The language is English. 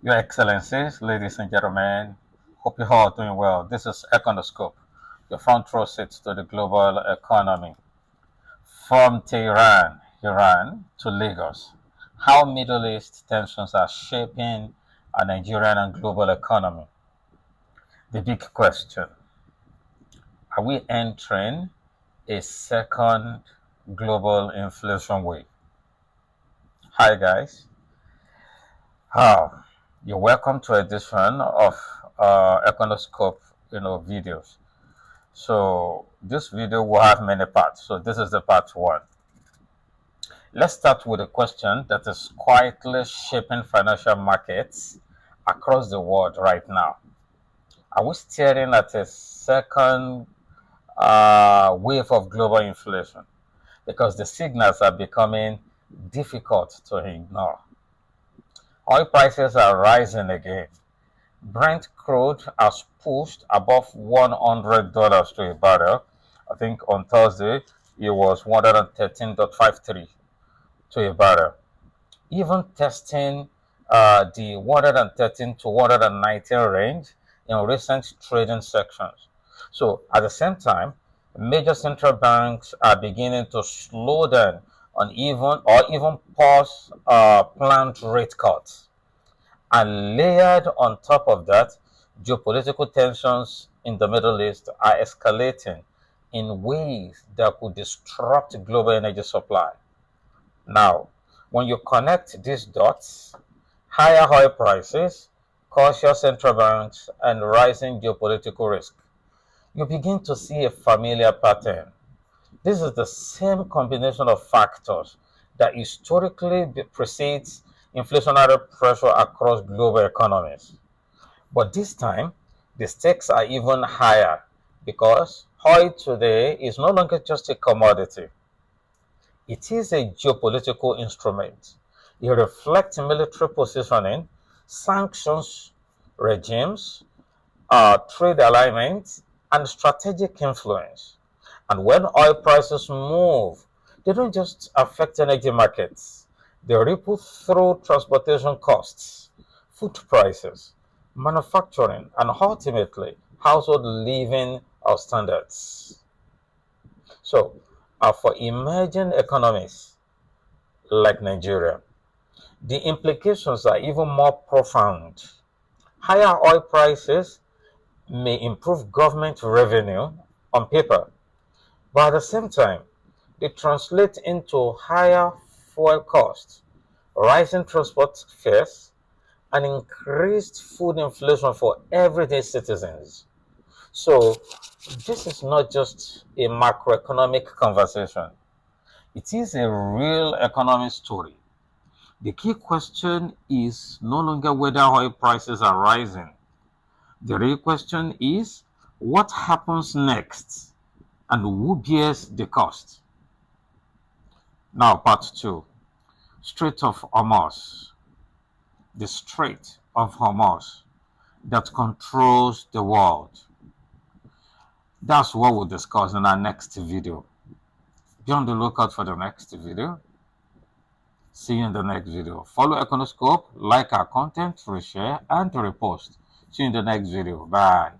Your Excellencies, ladies and gentlemen, hope you all are doing well. This is Econoscope, your front row seat to the global economy. From Tehran, Iran, to Lagos, how Middle East tensions are shaping our Nigerian and global economy. The big question, are we entering a second global inflation wave? Hi, guys. How? You're welcome to edition of Econoscope, videos. So this video will have many parts. So this is the part one. Let's start with a question that is quietly shaping financial markets across the world right now. Are we staring at a second wave of global inflation? Because the signals are becoming difficult to ignore. Oil prices are rising again. Brent crude has pushed above $100 to a barrel. I think on Thursday it was 113.53 to a barrel. Even testing the 113 to 119 range in recent trading sections. So at the same time, major central banks are beginning to slow down on even pause planned rate cuts. And layered on top of that, geopolitical tensions in the Middle East are escalating in ways that could disrupt global energy supply. Now, when you connect these dots, higher oil prices, cautious central banks, and rising geopolitical risk, you begin to see a familiar pattern. This is the same combination of factors that historically precedes inflationary pressure across global economies. But this time, the stakes are even higher because oil today is no longer just a commodity. It is a geopolitical instrument. It reflects military positioning, sanctions regimes, trade alignment, and strategic influence. And when oil prices move, they don't just affect energy markets, they ripple through transportation costs, food prices, manufacturing, and ultimately household living standards. So, for emerging economies like Nigeria, the implications are even more profound. Higher oil prices may improve government revenue on paper, but at the same time, they translate into higher fuel costs, rising transport fares, and increased food inflation for everyday citizens. So, this is not just a macroeconomic conversation, it is a real economic story. The key question is no longer whether oil prices are rising. The real question is what happens next and who bears the cost. Now, part two, Strait of Hormuz. The Strait of Hormuz that controls the world. That's what we'll discuss in our next video. Be on the lookout for the next video. See you in the next video. Follow Econoscope, like our content, reshare, and repost. See you in the next video. Bye.